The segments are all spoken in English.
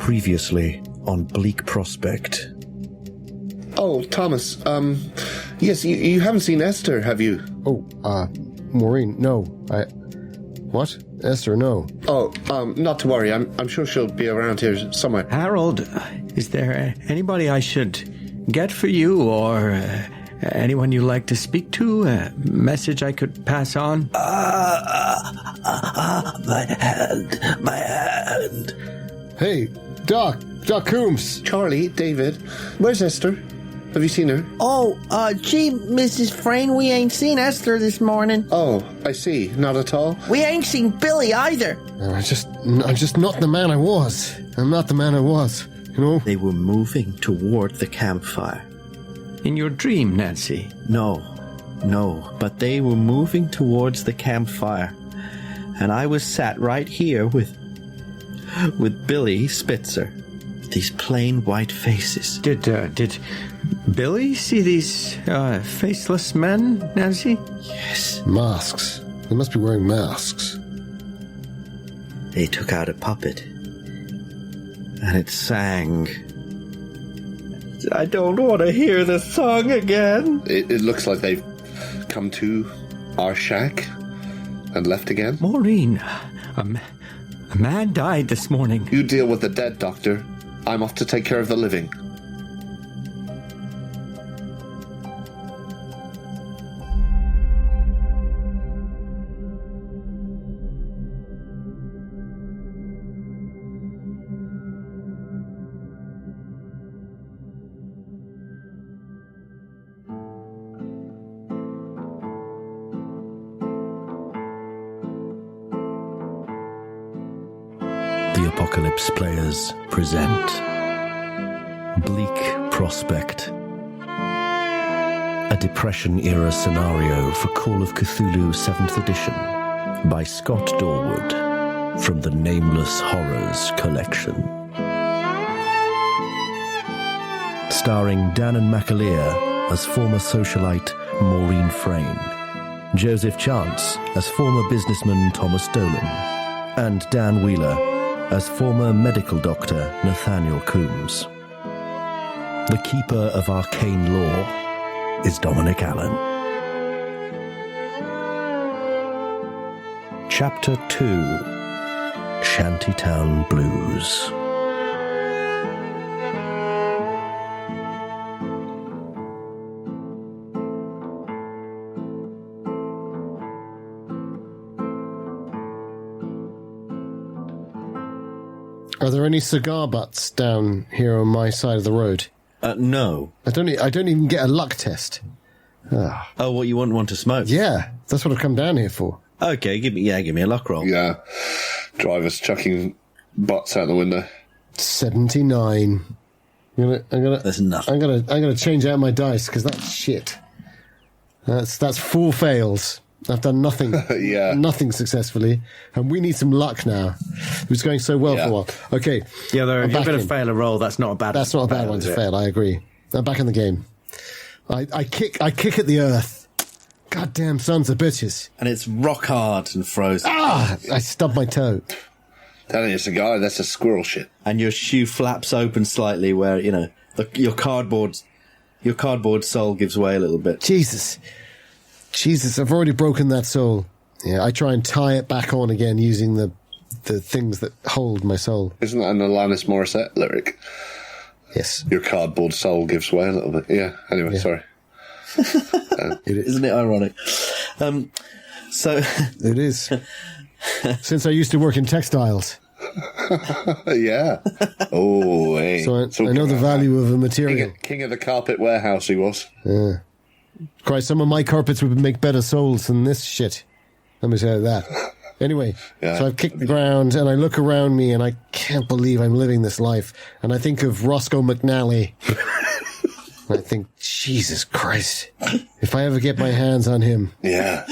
Previously on Bleak Prospect. Oh, Thomas, yes, you haven't seen Esther, have you? Oh, Maureen, no. What? Esther, no. Oh, not to worry, I'm sure she'll be around here somewhere. Harold, is there anybody I should get for you, or anyone you'd like to speak to? A message I could pass on? My hand. Hey, Doc Coombs. Charlie, David, where's Esther? Have you seen her? Oh, gee, Mrs. Frayne, we ain't seen Esther this morning. Oh, I see. Not at all? We ain't seen Billy either. I'm just not the man I was. I'm not the man I was, you know? They were moving toward the campfire. In your dream, Nancy? No, but they were moving towards the campfire. And I was sat right here with Billy Spitzer. These plain white faces. Did Billy see these faceless men, Nancy? Yes. Masks. They must be wearing masks. They took out a puppet. And it sang. I don't want to hear the song again. It looks like they've come to our shack and left again. Maureen, a man died this morning. You deal with the dead, Doctor. I'm off to take care of the living. The Apocalypse Players present Bleak Prospect, a Depression-era scenario for Call of Cthulhu 7th edition by Scott Dorward from the Nameless Horrors collection. Starring Danann McAleer as former socialite Maureen Frayne, Joseph Chance as former businessman Thomas Dolan, and Dan Wheeler as former medical doctor Nathaniel Coombs. The keeper of arcane lore is Dominic Allen. Chapter 2, Shantytown Blues. Are there any cigar butts down here on my side of the road? No. I don't even get a luck test. Oh, what, you wouldn't want to smoke? Yeah, that's what I've come down here for. Okay, give me a luck roll. Yeah. Drivers chucking butts out the window. 79. I'm gonna. That's enough. I'm gonna change out my dice because that's shit. That's 4 fails. I've done nothing. Yeah. Nothing successfully, and we need some luck now. It was going so well for a while. Okay. Yeah, you're back going to in. fail a roll. That's not a bad. That's not a bad one to fail. I agree. I'm back in the game. I kick at the earth. Goddamn sons of bitches. And it's rock hard and frozen. Ah! I stubbed my toe. That ain't a cigar, that's a squirrel shit. And your shoe flaps open slightly where, your cardboard sole gives way a little bit. Jesus, I've already broken that sole. Yeah, I try and tie it back on again using the things that hold my soul. Isn't that an Alanis Morissette lyric? Yes. Your cardboard soul gives way a little bit. Yeah, anyway, sorry. Isn't it ironic? So it is. Since I used to work in textiles. Yeah. Oh, hey. So I know the value of a material. King of the carpet warehouse he was. Yeah. Christ, some of my carpets would make better soles than this shit. Let me say that. Anyway, So I've kicked the ground and I look around me and I can't believe I'm living this life. And I think of Roscoe McNally. And I think, Jesus Christ, if I ever get my hands on him. Yeah.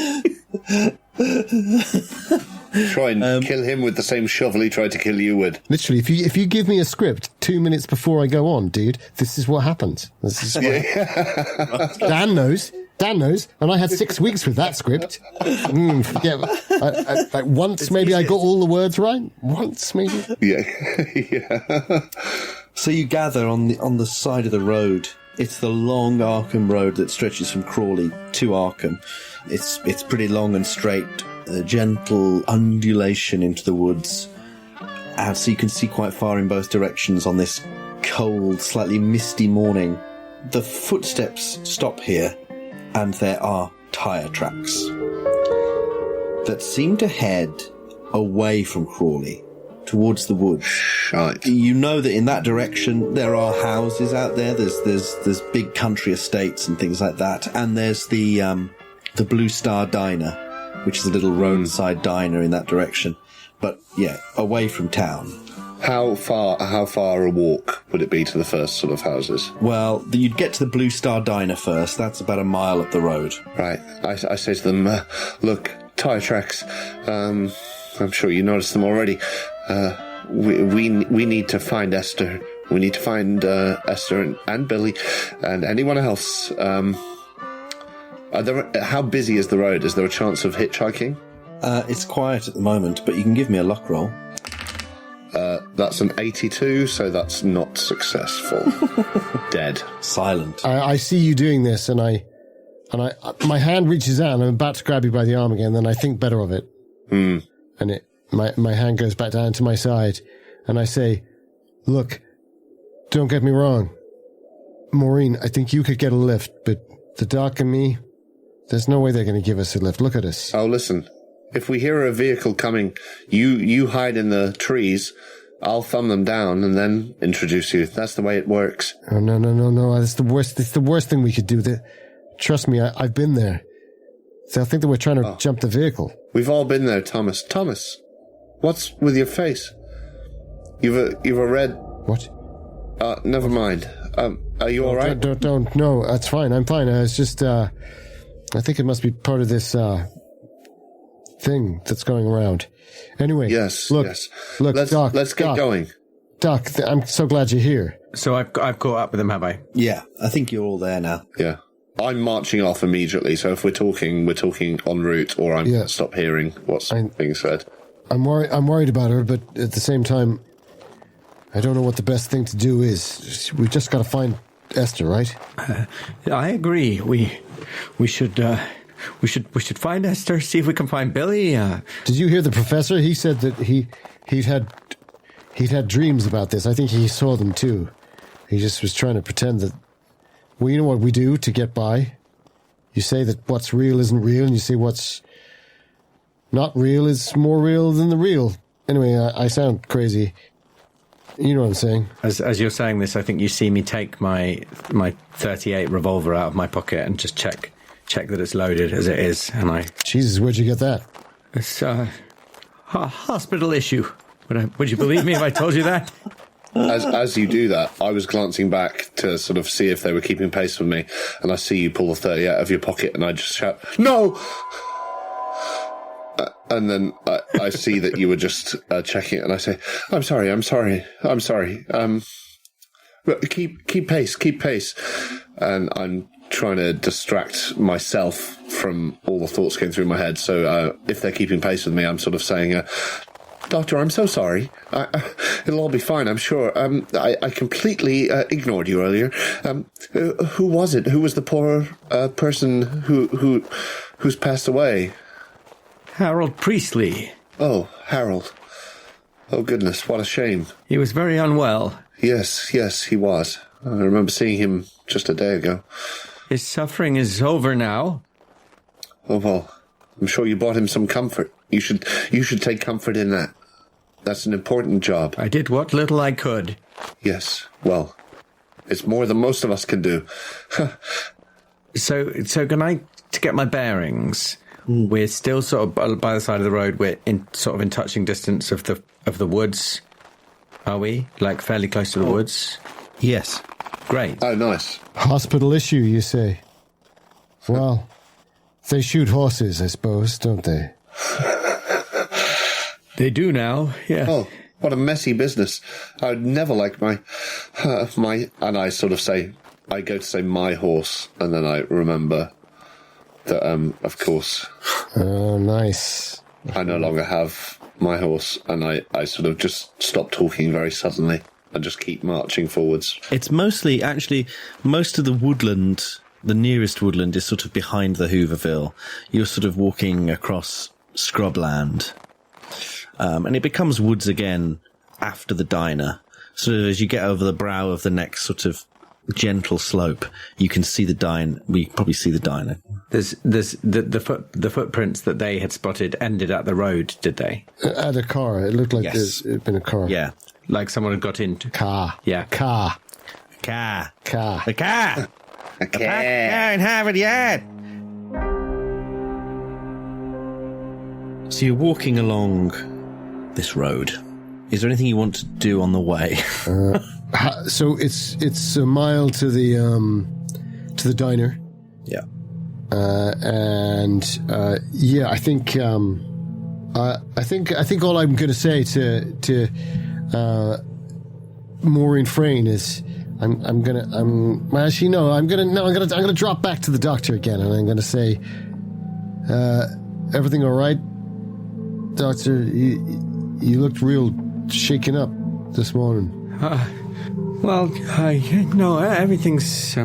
Try and kill him with the same shovel he tried to kill you with. Literally, if you give me a script 2 minutes before I go on, dude, this is what happens. This is what Dan knows. Dan knows, and I had 6 weeks with that script. Forget. Once maybe I got all the words right. Once maybe. Yeah, yeah. So you gather on the side of the road. It's the long Arkham road that stretches from Crawley to Arkham. It's pretty long and straight, a gentle undulation into the woods. And so you can see quite far in both directions on this cold, slightly misty morning. The footsteps stop here, and there are tyre tracks that seem to head away from Crawley towards the woods. Shite. You know that in that direction there are houses out there. There's big country estates and things like that, and there's the Blue Star Diner, which is a little roadside diner in that direction. But yeah, away from town. How far a walk would it be to the first sort of houses? Well, you'd get to the Blue Star Diner first. That's about a mile up the road. Right. I say to them, look, tyre tracks. I'm sure you noticed them already. We need to find Esther. We need to find Esther and Billy and anyone else. How busy is the road? Is there a chance of hitchhiking? It's quiet at the moment, but you can give me a luck roll. That's an 82, so that's not successful. Dead. Silent. I see you doing this, and my hand reaches out, and I'm about to grab you by the arm again. Then I think better of it, and my hand goes back down to my side, and I say, "Look, don't get me wrong, Maureen. I think you could get a lift, but the doc and me, there's no way they're going to give us a lift. Look at us." Oh, listen. If we hear a vehicle coming, you hide in the trees. I'll thumb them down and then introduce you. That's the way it works. Oh, no. That's the worst. It's the worst thing we could do. Trust me, I've been there. So I think that we're trying to jump the vehicle. We've all been there, Thomas. Thomas, what's with your face? You've a red... What? Never mind. Are you all right? Don't. No, that's fine. I'm fine. It's just, I think it must be part of this, thing that's going around. Anyway, yes. Look, Doc. Let's get going. Doc, I'm so glad you're here. So I've caught up with them, have I? Yeah, I think you're all there now. Yeah. I'm marching off immediately, so if we're talking en route, or I'm stop hearing what's being said. I'm worried about her, but at the same time, I don't know what the best thing to do is. We just got to find Esther, right? I agree. We should find Esther, see if we can find Billy. Did you hear the professor? He said that he'd had dreams about this. I think he saw them too. He just was trying to pretend that. Well, you know what we do to get by? You say that what's real isn't real, and you say what's not real is more real than the real. Anyway, I sound crazy. You know what I'm saying? As you're saying this, I think you see me take my 38 revolver out of my pocket and just check that it's loaded as it is, and Jesus, where'd you get that? It's a hospital issue. Would you believe me if I told you that? As you do that, I was glancing back to sort of see if they were keeping pace with me, and I see you pull the 30 out of your pocket, and I just shout, "No!" And then I see that you were just checking it, and I say, I'm sorry. Keep pace. And I'm trying to distract myself from all the thoughts going through my head. So if they're keeping pace with me, I'm sort of saying, Doctor, I'm so sorry. It'll all be fine, I'm sure. I completely ignored you earlier. Who was it? Who was the poor person who's passed away? Harold Priestley. Oh, Harold. Oh, goodness, what a shame. He was very unwell. Yes, he was. I remember seeing him just a day ago. His suffering is over now. Oh, well, I'm sure you brought him some comfort. You should take comfort in that. That's an important job. I did what little I could. Yes, well, it's more than most of us can do. So can I, to get my bearings, we're still sort of by the side of the road, we're in touching distance of the woods, are we? Like fairly close to the woods? Yes. Great. Oh, nice. Hospital issue, you say? Well, they shoot horses, I suppose, don't they? They do now, yeah. Oh, what a messy business. I would never like my, and I sort of say, I go to say my horse, and then I remember, that, of course, Oh, nice. I no longer have my horse, and I sort of just stop talking very suddenly and just keep marching forwards. It's mostly, actually, most of the woodland, the nearest woodland is sort of behind the Hooverville. You're sort of walking across scrubland. And it becomes woods again after the diner. So as you get over the brow of the next sort of gentle slope, you can see the diner. We probably see the diner. There's the footprints that they had spotted ended at the road, did they? At a car. It looked like Yes. there'd been a car. Yeah. Like someone had got into. Car. Yeah. Car. Car. Car. The car. The car ain't have it yet. So you're walking along this road. Is there anything you want to do on the way? So it's a mile to the diner. Yeah. Yeah, I think all I'm going to say to Maureen Frayne is I'm gonna drop back to the doctor again, and I'm gonna say, everything all right, doctor? You looked real shaken up this morning. No, everything's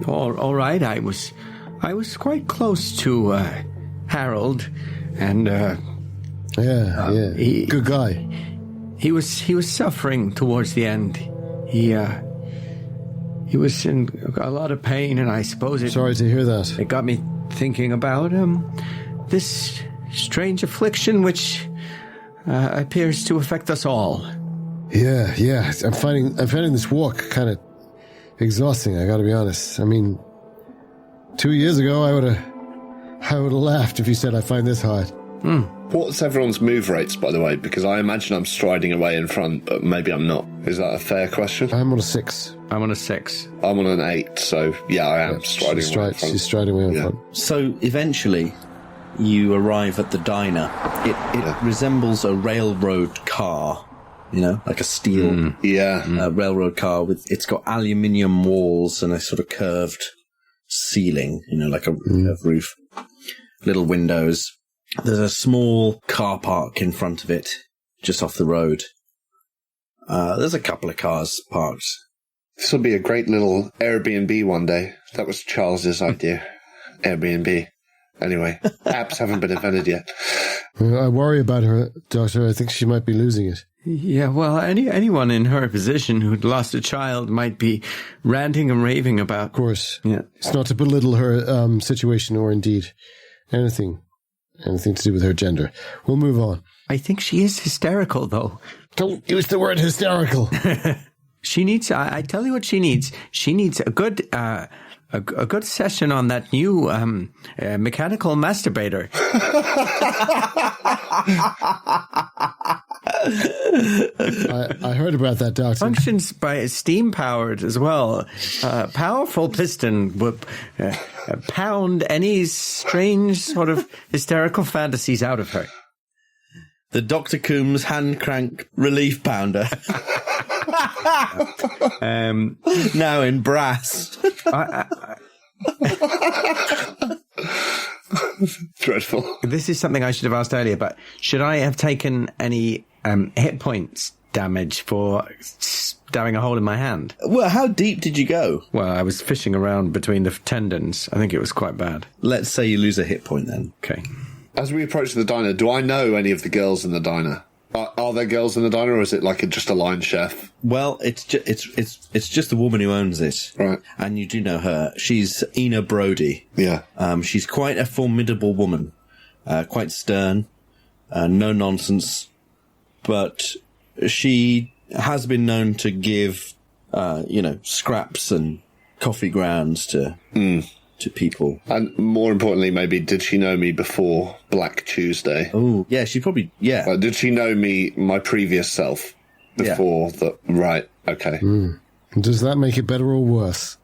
all right. I was quite close to Harold, and Good guy. he was suffering towards the end. He was in a lot of pain, and I suppose Sorry to hear that. it got me thinking about this strange affliction which appears to affect us all. Yeah. I'm finding this walk kind of exhausting. I got to be honest. I mean, 2 years ago, I would have laughed if you said I find this hard. What's everyone's move rates, by the way? Because I imagine I'm striding away in front, but maybe I'm not. Is that a fair question? I'm on a 6. I'm on a 6. I'm on an 8, so yeah, I am striding away in front. She's striding away in Yeah. front. So eventually, you arrive at the diner. It resembles a railroad car, like a steel railroad car it's got aluminium walls and a sort of curved ceiling, like a roof. Little windows. There's a small car park in front of it, just off the road. There's a couple of cars parked. This will be a great little Airbnb one day. That was Charles's idea. Airbnb. Anyway, apps haven't been invented yet. I worry about her, doctor. I think she might be losing it. Yeah, well, anyone in her position who'd lost a child might be ranting and raving about. Of course. Yeah. It's not to belittle her situation or indeed anything to do with her gender. We'll move on. I think she is hysterical, though. Don't use the word hysterical. She needs. I tell you what she needs. She needs a good session on that new mechanical masturbator. I heard about that, doctor. Functions by steam powered as well. Powerful piston will pound any strange sort of hysterical fantasies out of her. The Dr. Coombs hand crank relief pounder. Now in brass. Dreadful. This is something I should have asked earlier, but should I have taken any hit points damage for stabbing a hole in my hand? Well, how deep did you go? Well, I was fishing around between the tendons. I think it was quite bad. Let's say you lose a hit point then. Okay. As we approach the diner, do I know any of the girls in the diner? Are there girls in the diner, or is it like just a line chef? Well, it's just the woman who owns it, Right. And you do know her. She's Ina Brody. Yeah. She's quite a formidable woman, quite stern, no nonsense, but she has been known to give, scraps and coffee grounds to people. And more importantly, maybe, did she know me before Black Tuesday? Oh, yeah, she probably, yeah. Did she know me, my previous self, before the... Right, okay. Does that make it better or worse?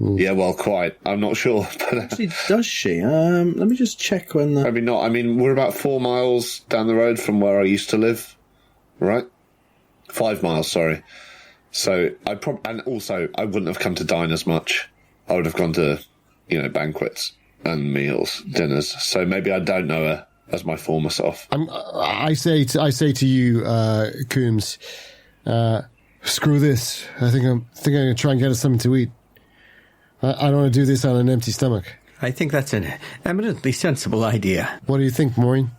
Yeah, well, quite. I'm not sure. But Actually, does she? Let me just check when the... maybe not. I mean, we're about 4 miles down the road from where I used to live, right? 5 miles, sorry. So, and also, I wouldn't have come to diners much. I would have gone to, banquets. and meals, dinners. So maybe I don't know her as my former self. I say to you, Coombs, screw this. I think I'm going to try and get us something to eat. I don't want to do this on an empty stomach. I think that's an eminently sensible idea. What do you think, Maureen?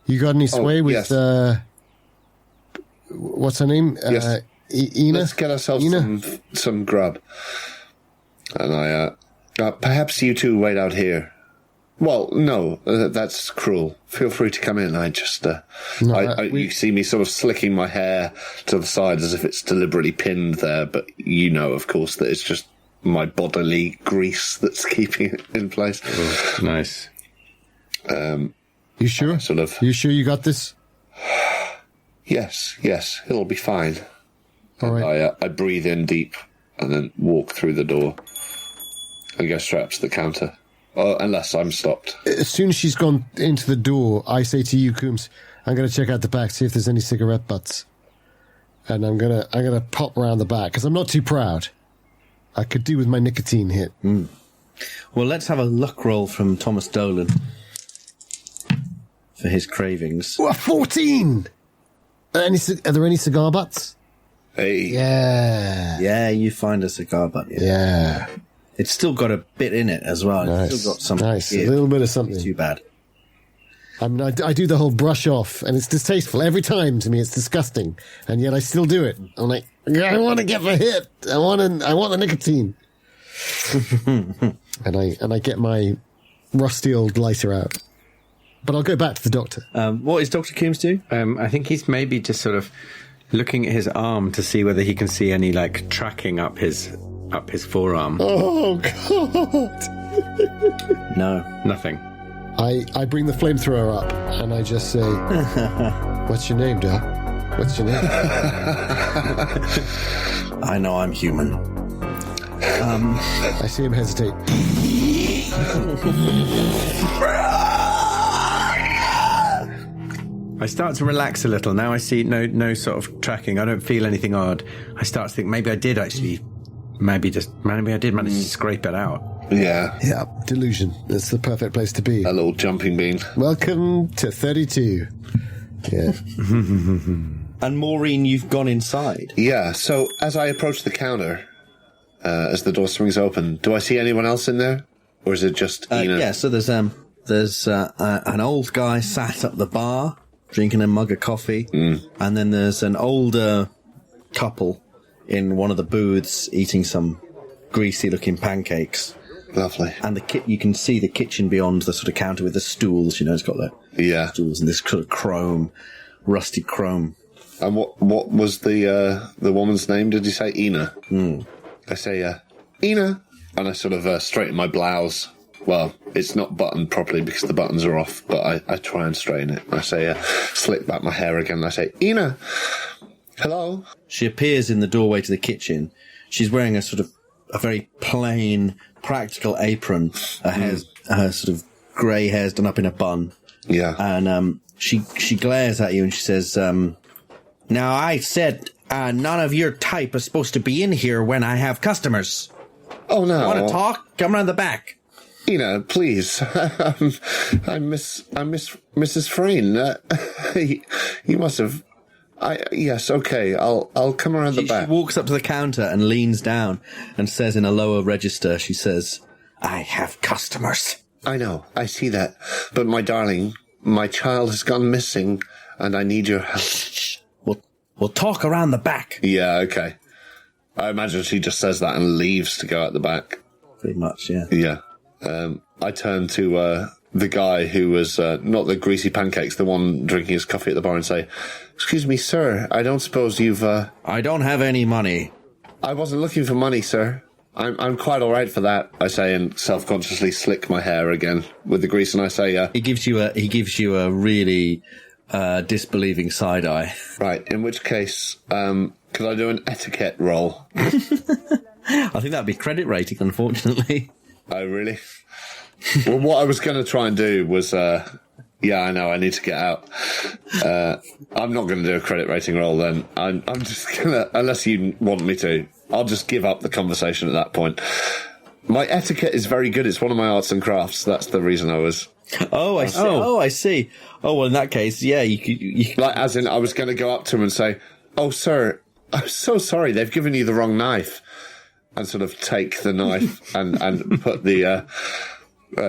You got any sway with, yes. What's her name? Yes. Ina? Let's get ourselves some grub. And perhaps you two wait out here. Well, no, that's cruel. Feel free to come in. I just, you see me sort of slicking my hair to the side as if it's deliberately pinned there, but you know, of course, that it's just my bodily grease that's keeping it in place. Oh, nice. You sure? Sort of. You sure you got this? Yes, it'll be fine. All right. I breathe in deep and then walk through the door and go straight up to the counter. Unless I'm stopped. As soon as she's gone into the door, I say to you, Coombs, I'm going to check out the back, see if there's any cigarette butts. And I'm gonna pop around the back, because I'm not too proud. I could do with my nicotine hit. Mm. Well, let's have a luck roll from Thomas Dolan for his cravings. Oh, 14! Are there any cigar butts? Hey. Yeah. Yeah, you find a cigar butt. Yeah. It's still got a bit in it as well. Nice. It's still got some. Nice. A little bit of something. Not too bad. I mean, I do the whole brush off, and it's distasteful every time to me. It's disgusting, and yet I still do it. I'm like, I want to get the hit. I want the nicotine. and I get my rusty old lighter out. But I'll go back to the doctor. What is Dr. Coombs do? I think he's maybe just sort of looking at his arm to see whether he can see any like tracking up his forearm. Oh God! No, nothing. I bring the flamethrower up and I just say, "What's your name, Del? What's your name?" I know I'm human. I see him hesitate. I start to relax a little. Now I see no sort of tracking. I don't feel anything odd. I start to think maybe I did actually, maybe I did manage to scrape it out. Yeah. Yeah, delusion. That's the perfect place to be. A little jumping bean. Welcome to 32. Yeah. And Maureen, you've gone inside. Yeah, so as I approach the counter, as the door swings open, do I see anyone else in there? Or is it just Ina? Yeah, so there's an old guy sat at the bar, drinking a mug of coffee, and then there's an older couple in one of the booths eating some greasy-looking pancakes. Lovely. And you can see the kitchen beyond the sort of counter with the stools. You know, it's got the stools and this sort of rusty chrome. And what was the woman's name? Did you say Ina? I say Ina, and I sort of straighten my blouse. Well, it's not buttoned properly because the buttons are off, but I try and straighten it. I say, slick back my hair again, and I say, Ina, hello? She appears in the doorway to the kitchen. She's wearing a very plain, practical apron. Her sort of grey hair's done up in a bun. Yeah. And she glares at you and she says, now I said none of your type is supposed to be in here when I have customers. Oh, no. Want to talk? Come around the back. Ina, please. I miss Mrs. Frayne. You must have. Yes, okay. I'll come around the back. She walks up to the counter and leans down and says in a lower register, she says, I have customers. I know. I see that. But my darling, my child has gone missing and I need your help. Shh. We'll talk around the back. Yeah, okay. I imagine she just says that and leaves to go out the back. Pretty much, yeah. Yeah. I turn to the guy who was not the greasy pancakes, the one drinking his coffee at the bar, and say, excuse me, sir, I don't suppose you've... I don't have any money. I wasn't looking for money, sir. I'm quite all right for that, I say, and self-consciously slick my hair again with the grease, and I say... He gives you a really disbelieving side eye. Right, in which case, could I do an etiquette roll? I think that'd be credit rating, unfortunately. Oh, really? Well, what I was going to try and do was, I know, I need to get out. I'm not going to do a credit rating roll then. I'm just going to, unless you want me to, I'll just give up the conversation at that point. My etiquette is very good. It's one of my arts and crafts. That's the reason I was... Oh, I see. Oh, I see. Oh, well, in that case, yeah, you could... Like, as in, I was going to go up to him and say, "Oh, sir, I'm so sorry. They've given you the wrong knife." And sort of take the knife and put the...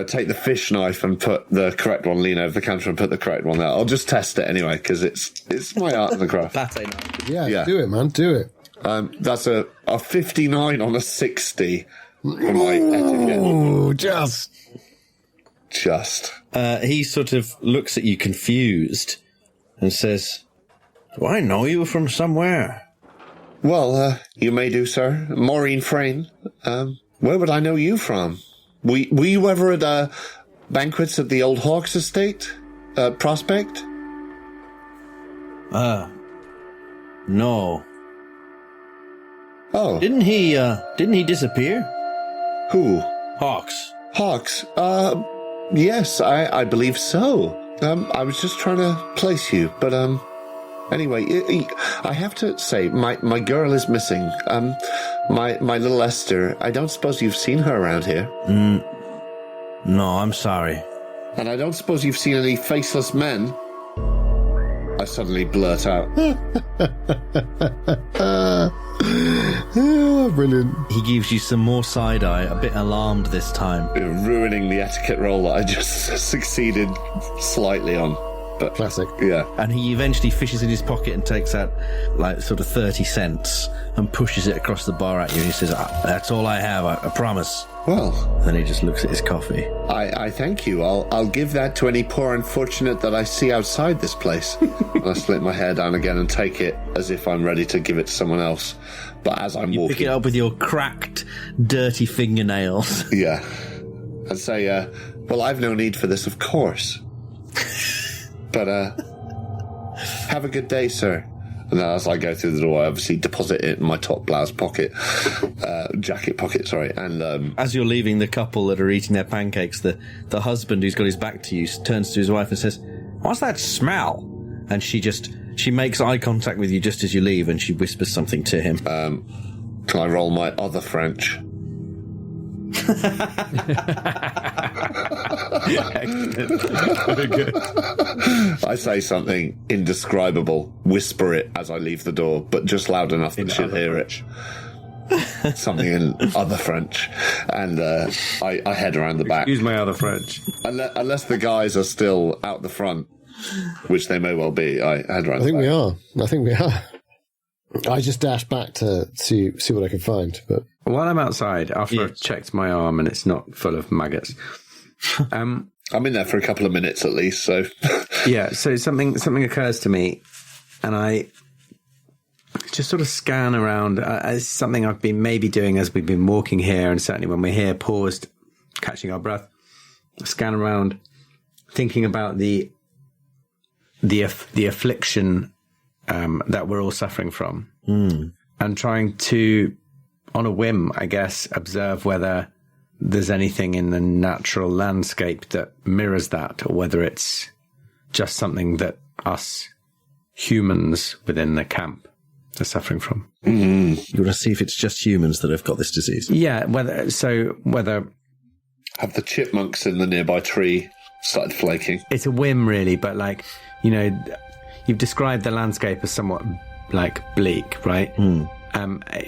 take the fish knife and put the correct one, lean over the counter and put the correct one there. I'll just test it anyway, because it's my art and craft. Pate knife. Yeah, do it, man. Do it. That's a 59 on a 60 for my etiquette. Oh, just. He sort of looks at you confused and says, "Do I know you from somewhere?" Well, you may do, sir. Maureen Frayne. Where would I know you from? Were you ever at banquets at the Old Hawks estate? Prospect? No. Oh. Didn't he disappear? Who? Hawks. Hawks? Yes, I believe so. I was just trying to place you, but, anyway, I have to say, my girl is missing. My little Esther, I don't suppose you've seen her around here? No, I'm sorry. And I don't suppose you've seen any faceless men? I suddenly blurt out. Oh, brilliant. He gives you some more side-eye, a bit alarmed this time. Ruining the etiquette roll that I just succeeded slightly on. But Classic. Yeah. And he eventually fishes in his pocket and takes out, like, sort of 30 cents and pushes it across the bar at you. And he says, "That's all I have, I promise." Well, Then he just looks at his coffee. I thank you. I'll give that to any poor unfortunate that I see outside this place. And I slip my hair down again and take it as if I'm ready to give it to someone else. But as I'm You walking... pick it up with your cracked, dirty fingernails. Yeah. And say, well, I've no need for this, of course. But, have a good day, sir. And then as I go through the door, I obviously deposit it in my top blouse pocket, jacket pocket, sorry. And, As you're leaving the couple that are eating their pancakes, the husband who's got his back to you turns to his wife and says, "What's that smell?" And she makes eye contact with you just as you leave, and she whispers something to him. can I roll my other French? Very good. I say something indescribable, whisper it as I leave the door, but just loud enough that she'll hear it. Something in other French. And I head around the back. Use my other French. Unless the guys are still out the front, which they may well be, I head around I think the back. I think we are. I just dashed back to see what I could find, but While I'm outside, after I've checked my arm and it's not full of maggots, I'm in there for a couple of minutes at least, so... yeah, so something occurs to me, and I just sort of scan around. It's something I've been maybe doing as we've been walking here, and certainly when we're here, paused, catching our breath, scan around, thinking about the affliction that we're all suffering from, and trying to, on a whim, I guess, observe whether there's anything in the natural landscape that mirrors that, or whether it's just something that us humans within the camp are suffering from. You want to see if it's just humans that have got this disease? Yeah, whether Have the chipmunks in the nearby tree started flaking? it's a whim, really, but like, you know, you've described the landscape as somewhat like bleak, right?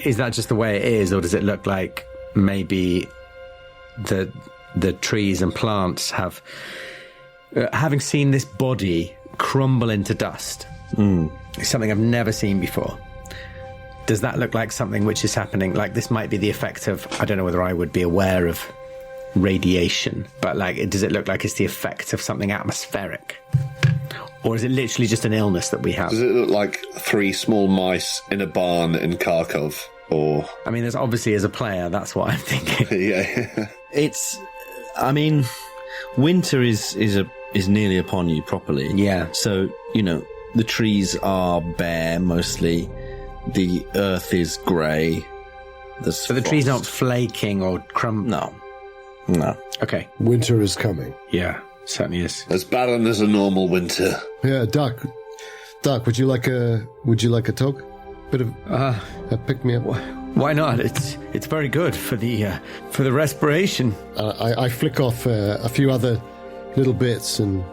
Is that just the way it is, or does it look like maybe the trees and plants have, having seen this body crumble into dust, something I've never seen before, does that look like something which is happening? Like, this might be the effect of, I don't know whether I would be aware of radiation, but like, does it look like it's the effect of something atmospheric? Or is it literally just an illness that we have? Does it look like 3 small mice in a barn in Kharkov? Or... I mean, there's obviously, as a player, that's what I'm thinking. yeah. It's, I mean, winter is nearly upon you properly. Yeah. So, you know, the trees are bare mostly. The earth is grey. So the trees aren't flaking or No. No. Okay. winter is coming. Yeah, certainly is. As barren as a normal winter. Yeah, Doc, would you like a tug? Bit of pick me up. Why not? It's very good for the respiration. I flick off a few other little bits and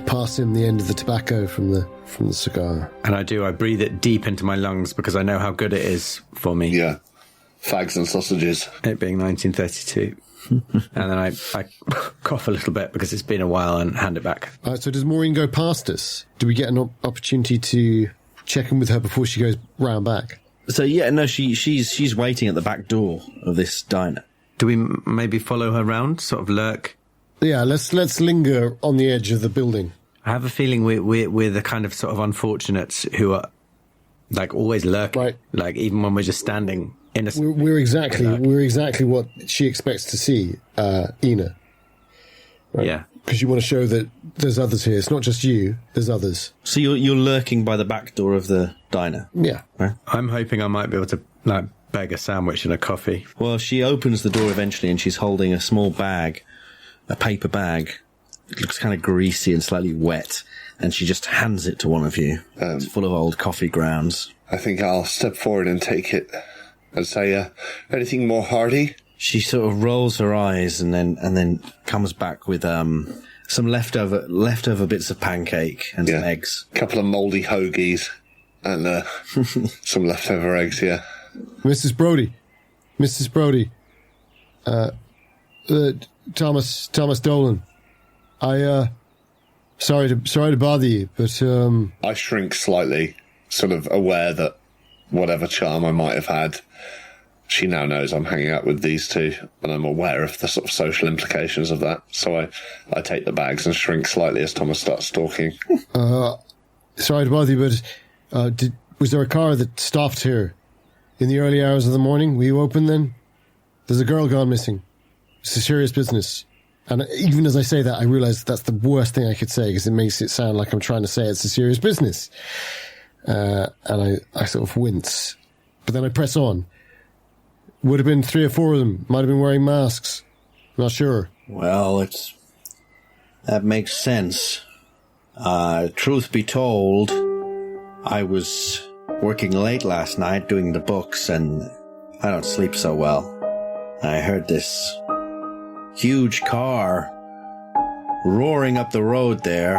pass him the end of the tobacco from the cigar. And I breathe it deep into my lungs because I know how good it is for me. Yeah. Fags and sausages. It being 1932. And then I cough a little bit because it's been a while and hand it back. So does Maureen go past us? Do we get an opportunity to check in with her before she goes round back? So yeah, no, she's waiting at the back door of this diner. Do we maybe follow her round, sort of lurk? Yeah, let's linger on the edge of the building. I have a feeling we're the kind of sort of unfortunates who are like always lurking, right? Like even when we're just standing in a. We're exactly what she expects to see, Ina. Right? Yeah, because you want to show that there's others here. It's not just you. There's others. So you're lurking by the back door of the diner. Yeah, right? I'm hoping I might be able to beg a sandwich and a coffee. Well, she opens the door eventually, and she's holding a small bag, a paper bag. It looks kind of greasy and slightly wet, and she just hands it to one of you. It's full of old coffee grounds. I think I'll step forward and take it and say, anything more hearty? She sort of rolls her eyes and then comes back with some leftover bits of pancake and some eggs. A couple of mouldy hoagies and some leftover eggs, yeah. Mrs. Brody, Thomas Dolan. Sorry to bother you, but I shrink slightly, sort of aware that whatever charm I might have had, she now knows I'm hanging out with these two, and I'm aware of the sort of social implications of that. So I take the bags and shrink slightly as Thomas starts talking. Sorry to bother you, but was there a car that stopped here in the early hours of the morning? Were you open then? There's a girl gone missing. It's a serious business. And even as I say that, I realize that's the worst thing I could say because it makes it sound like I'm trying to say it's a serious business. And I sort of wince. But then I press on. Would have been 3 or 4 of them. Might have been wearing masks. Not sure. Well, that makes sense. Truth be told, I was working late last night doing the books and I don't sleep so well. I heard this huge car roaring up the road there.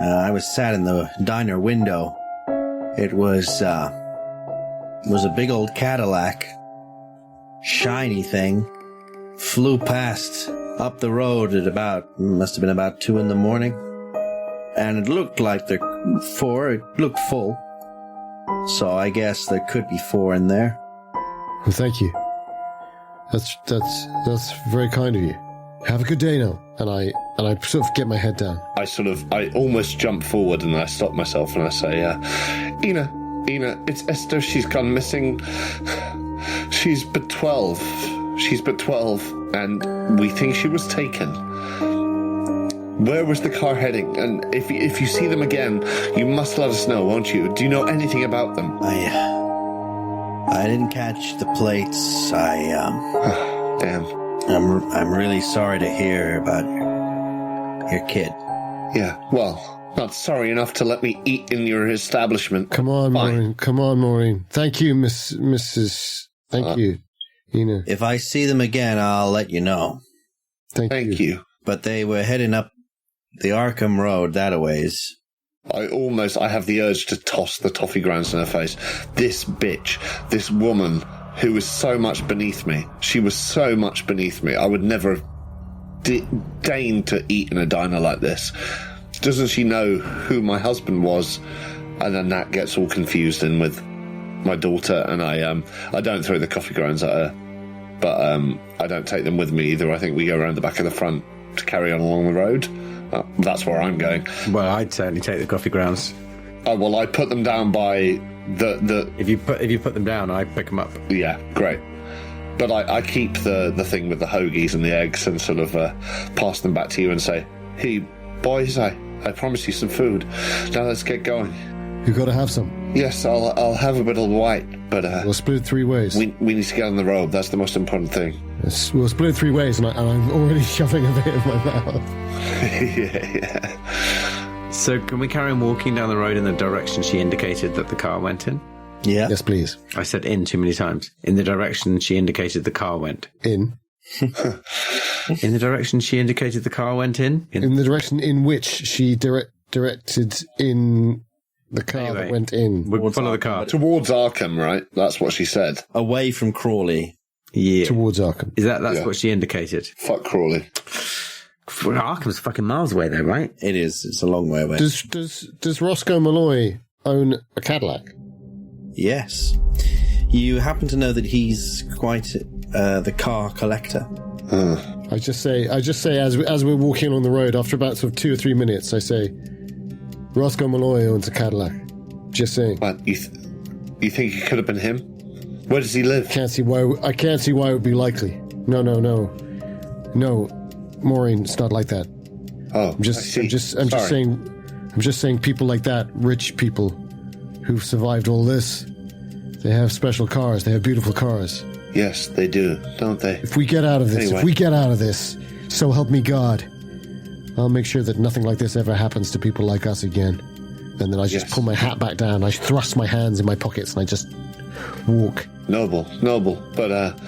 I was sat in the diner window. It was a big old Cadillac, shiny thing, flew past up the road at must have been about 2 a.m, and it looked like it looked full. So I guess there could be 4 in there. Well, thank you. That's very kind of you. Have a good day now. And I sort of get my head down. I almost jump forward and I stop myself and I say, Ina, it's Esther. She's gone missing. She's but 12. And we think she was taken. Where was the car heading? And if you see them again, you must let us know, won't you? Do you know anything about them? I didn't catch the plates. Damn. I'm really sorry to hear about your kid. Yeah, well, not sorry enough to let me eat in your establishment. Come on, Maureen. Thank you, Mrs. Thank you, Ina. If I see them again, I'll let you know. Thank you. But they were heading up the Arkham Road that-a ways. I have the urge to toss the toffee grounds in her face. This bitch, this woman who was so much beneath me. She was so much beneath me. I would never have deigned to eat in a diner like this. Doesn't she know who my husband was? And then that gets all confused in with my daughter, and I don't throw the coffee grounds at her, but I don't take them with me either. I think we go around the back of the front to carry on along the road. That's where I'm going. Well, I'd certainly take the coffee grounds. Oh, well, I put them down by the... If you put them down, I pick them up. Yeah, great. But I keep the thing with the hoagies and the eggs and sort of pass them back to you and say, hey, boys, I promised you some food. Now let's get going. You've got to have some. Yes, I'll have a bit of white, but... we'll split it 3 ways. We need to get on the road. That's the most important thing. Yes, we'll split it 3 ways, and I'm already shoving a bit in my mouth. yeah. So can we carry on walking down the road in the direction she indicated that the car went in? Yeah. Yes, please. I said in too many times. In the direction she indicated the car went. In. In the direction she indicated the car went in? In the direction in which she directed in the car that went in. We'll follow the car. Towards Arkham, right? That's what she said. Away from Crawley. Yeah. Towards Arkham. Is that's what she indicated? Fuck Crawley. Well, Arkham's fucking miles away though, right? It is. It's a long way away. Does Roscoe Malloy own a Cadillac? Yes. You happen to know that he's quite the car collector. I just say as we're walking on the road, after about sort of 2 or 3 minutes, I say, Roscoe Malloy owns a Cadillac. Just saying. But you think it could have been him? Where does he live? I can't see why it would be likely. No, Maureen, it's not like that. Oh, I'm just saying people like that, rich people who've survived all this, they have special cars, they have beautiful cars. Yes, they do, don't they? If we get out of this, so help me God, I'll make sure that nothing like this ever happens to people like us again. And then I just pull my hat back down, I thrust my hands in my pockets, and I just walk. Noble. But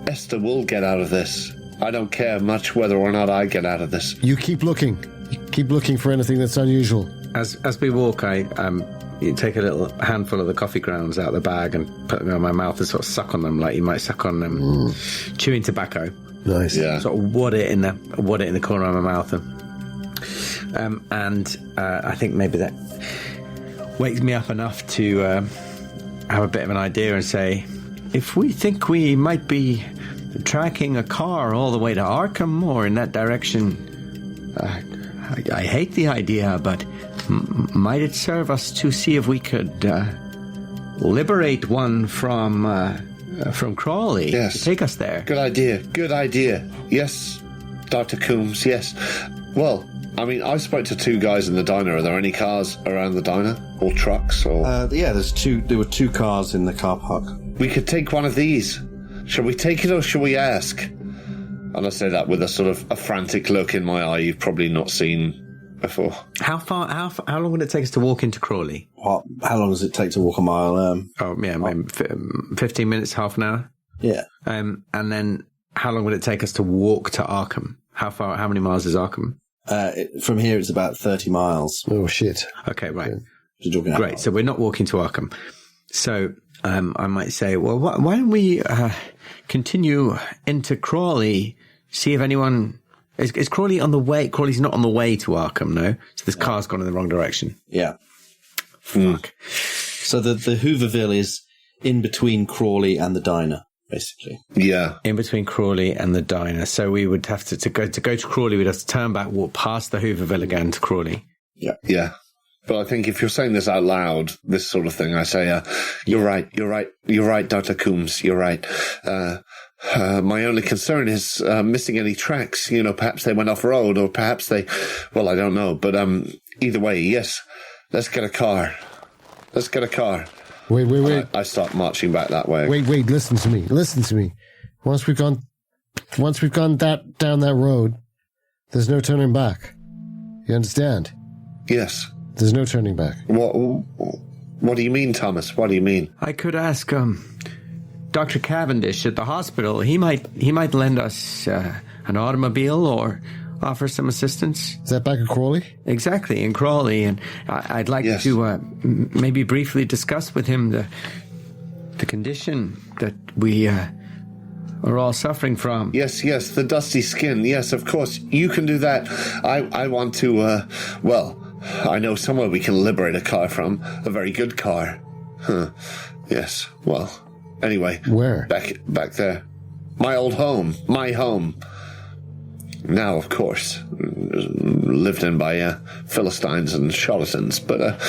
Esther will get out of this. I don't care much whether or not I get out of this. You keep looking. You keep looking for anything that's unusual. As we walk, I take a little handful of the coffee grounds out of the bag and put them in my mouth and sort of suck on them like you might suck on chewing tobacco. Nice. Yeah. Sort of wad it in the corner of my mouth, and I think maybe that wakes me up enough to have a bit of an idea and say, if we think we might be tracking a car all the way to Arkham or in that direction, I hate the idea, but might it serve us to see if we could liberate one from Crawley to take us there? Good idea. Yes, Dr. Coombs, yes. Well, I mean, I spoke to 2 guys in the diner. Are there any cars around the diner? Or trucks? Or there were 2 cars in the car park. We could take one of these. Shall we take it or shall we ask? And I say that with a sort of a frantic look in my eye you've probably not seen before. How long would it take us to walk into Crawley? How long does it take to walk a mile? Maybe 15 minutes, half an hour. Yeah. And then how long would it take us to walk to Arkham? How many miles is Arkham? From here, it's about 30 miles. Oh, shit. Okay, right. Great. So we're not walking to Arkham. So I might say, well, why don't we continue into Crawley, see if anyone... Is Crawley on the way? Crawley's not on the way to Arkham, no? So this car's gone in the wrong direction. Yeah. Fuck. So the Hooverville is in between Crawley and the diner, basically. Yeah. In between Crawley and the diner. So we would have to go to Crawley, we'd have to turn back, walk past the Hooverville again to Crawley. Yeah. Yeah. But I think if you're saying this out loud, this sort of thing, I say, you're right, Dr. Coombs, you're right. My only concern is missing any tracks. You know, perhaps they went off-road, or perhaps I don't know. But either way, yes, let's get a car. Wait. I start marching back that way. Wait, listen to me. Once we've gone down that road, there's no turning back. You understand? Yes. There's no turning back. What do you mean, Thomas? What do you mean? I could ask Dr. Cavendish at the hospital. He might lend us an automobile or offer some assistance. Is that back at Crawley? Exactly, in Crawley. And I'd like to maybe briefly discuss with him the condition that we are all suffering from. Yes, the dusty skin. Yes, of course. You can do that. I want to, I know somewhere we can liberate a car from. A very good car. Huh. Yes, well, anyway. Where? Back there. My old home. My home. Now, of course, lived in by Philistines and charlatans, but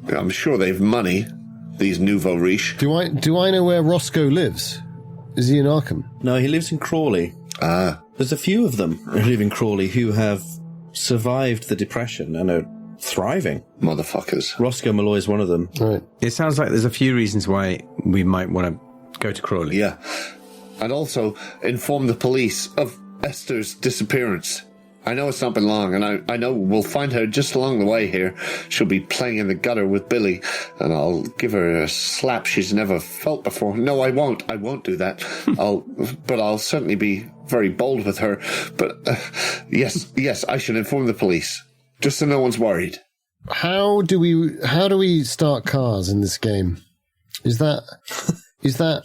I'm sure they've money, these nouveau riche. Do I know where Roscoe lives? Is he in Arkham? No, he lives in Crawley. There's a few of them who live in Crawley who have survived the Depression and are thriving. Motherfuckers. Roscoe Malloy is one of them. Right. It sounds like there's a few reasons why we might want to go to Crawley. Yeah. And also inform the police of Esther's disappearance. I know it's not been long, and I know we'll find her just along the way here. She'll be playing in the gutter with Billy, and I'll give her a slap she's never felt before. No, I won't. I won't do that. But I'll certainly be very bold with her. But yes, I should inform the police, just so no one's worried. How do we start cars in this game? Is that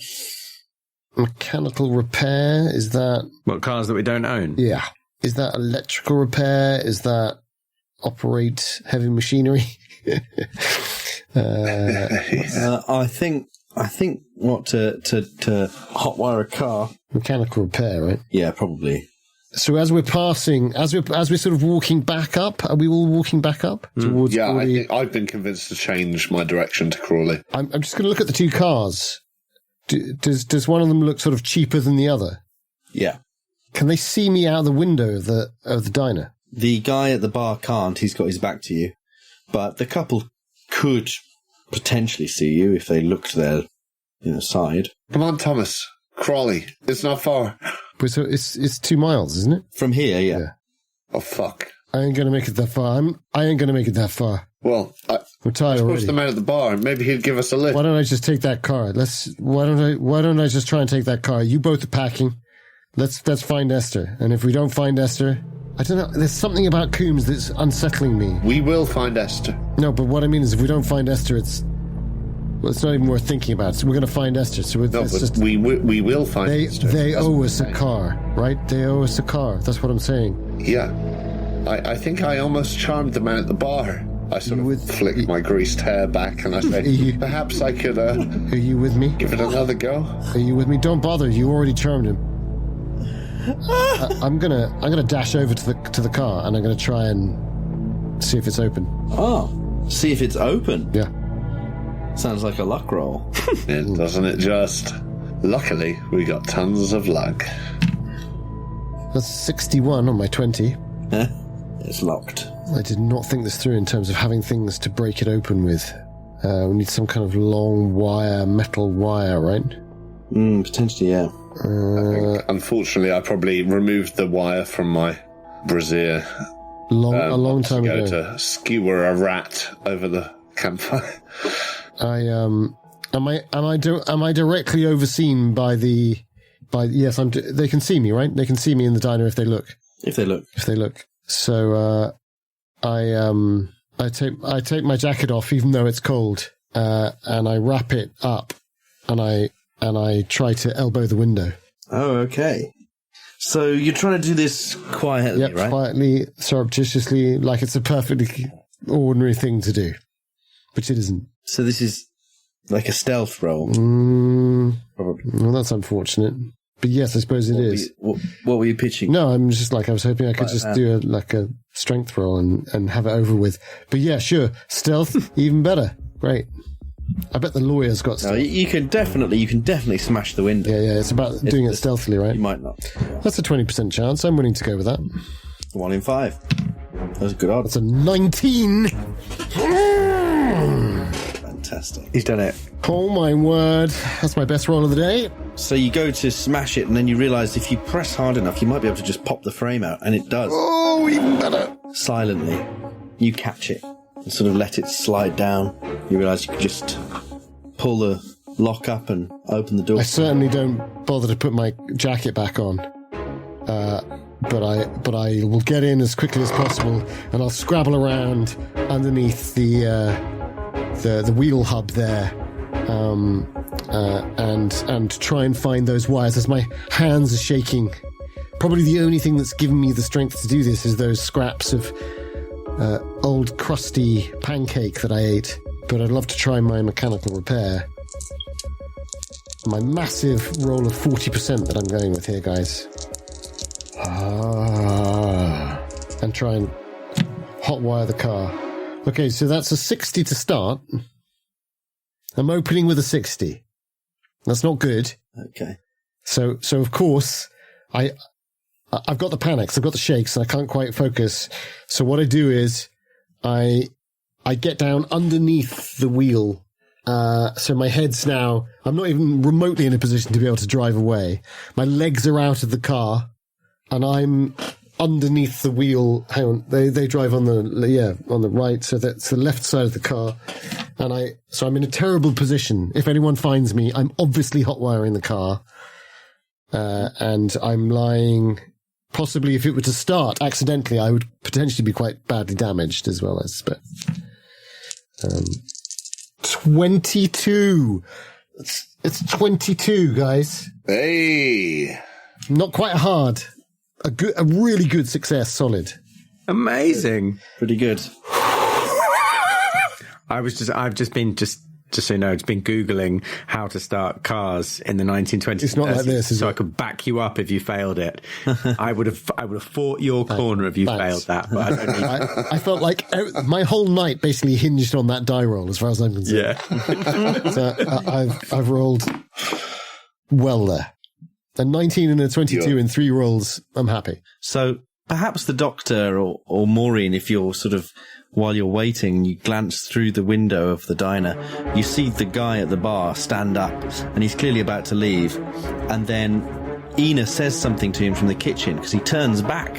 mechanical repair? Is that what, cars that we don't own? Yeah. Is that electrical repair? Is that operate heavy machinery? I think what to hotwire a car. Mechanical repair, right? Yeah, probably. So as we're passing, as we're sort of walking back up, are we all walking back up towards? Yeah, I think I've been convinced to change my direction to Crawley. I'm just going to look at the two cars. Does one of them look sort of cheaper than the other? Yeah. Can they see me out the window of the diner? The guy at the bar can't. He's got his back to you. But the couple could potentially see you if they looked their side. Come on, Thomas. Crawley. It's not far. So it's 2 miles, isn't it? From here, yeah. Oh, fuck. I ain't going to make it that far. I ain't going to make it that far. Well, we're tired I already. pushed them out of the bar. Maybe he'd give us a lift. Why don't I just take that car? Why don't I just try and take that car? You both are packing. Let's find Esther. And if we don't find Esther, I don't know. There's something about Coombs that's unsettling me. We will find Esther. No, but what I mean is, if we don't find Esther, it's not even worth thinking about. So we're going to find Esther. So we will find Esther. They owe us a car, right? They owe us a car. That's what I'm saying. Yeah. I think I almost charmed the man at the bar. I sort of flicked my greased hair back and I said, perhaps I could... Are you with me? Give it another go. Are you with me? Don't bother. You already charmed him. I'm gonna dash over to the car and I'm gonna try and see if it's open. Oh, see if it's open? Yeah. Sounds like a luck roll. Doesn't it just? Luckily, we got tons of luck. That's 61 on my 20. It's locked. I did not think this through in terms of having things to break it open with. We need some kind of long wire, metal wire, right? Potentially, yeah. I think, unfortunately, I probably removed the wire from my brassiere. A long time ago. To skewer a rat over the campfire. Am I directly overseen by yes, they can see me, right? They can see me in the diner if they look. If they look. So I take my jacket off even though it's cold, and I wrap it up and I try to elbow the window. Oh, okay. So you're trying to do this quietly, right? Quietly, surreptitiously, like it's a perfectly ordinary thing to do. But it isn't. So this is like a stealth roll? Probably. Well, that's unfortunate. But yes, I suppose it is. What were you pitching? No, I'm just I was hoping I could just do a strength roll and have it over with. But yeah, sure. Stealth, even better. Great. I bet the lawyer's got stealth. No, you can definitely smash the window. Yeah, it's about doing it stealthily, right? You might not. Yeah. That's a 20% chance. I'm willing to go with that. 1 in 5. That's a good odds. That's a 19. Fantastic. He's done it. Oh my word. That's my best roll of the day. So you go to smash it and then you realise if you press hard enough, you might be able to just pop the frame out. And it does. Oh, even better. Silently. You catch it and sort of let it slide down. You realise you can just pull the lock up and open the door. I certainly don't bother to put my jacket back on. But I will get in as quickly as possible and I'll scrabble around underneath the wheel hub there. And try and find those wires as my hands are shaking. Probably the only thing that's given me the strength to do this is those scraps of old crusty pancake that I ate. But I'd love to try my mechanical repair. My massive roll of 40% that I'm going with here, guys. And try and hotwire the car. Okay, so that's a 60 to start. I'm opening with a 60. That's not good. Okay. So of course, I've got the panics, I've got the shakes, and I can't quite focus. So what I do is I get down underneath the wheel. So my head's now, I'm not even remotely in a position to be able to drive away. My legs are out of the car, and I'm underneath the wheel. Hang on, they drive on the right, so that's the left side of the car, and I'm in a terrible position. If anyone finds me, I'm obviously hotwiring the car, and I'm lying. Possibly, if it were to start accidentally, I would potentially be quite badly damaged as well, I suspect. 22. It's 22, guys. Hey, not quite hard. A really good success, solid. Amazing. Pretty good. I've just been so you know, it's been Googling how to start cars in the 1920s. It's not like this, so I could back you up if you failed it. I would have fought your corner if you failed that. But I don't need I felt like my whole night basically hinged on that die roll, as far as I'm concerned. Yeah. So I've rolled well there. A 19 and a 22 in 3 rolls. I'm happy. So perhaps the doctor or Maureen, if you're sort of, while you're waiting, you glance through the window of the diner, you see the guy at the bar stand up, and he's clearly about to leave. And then Ina says something to him from the kitchen, because he turns back,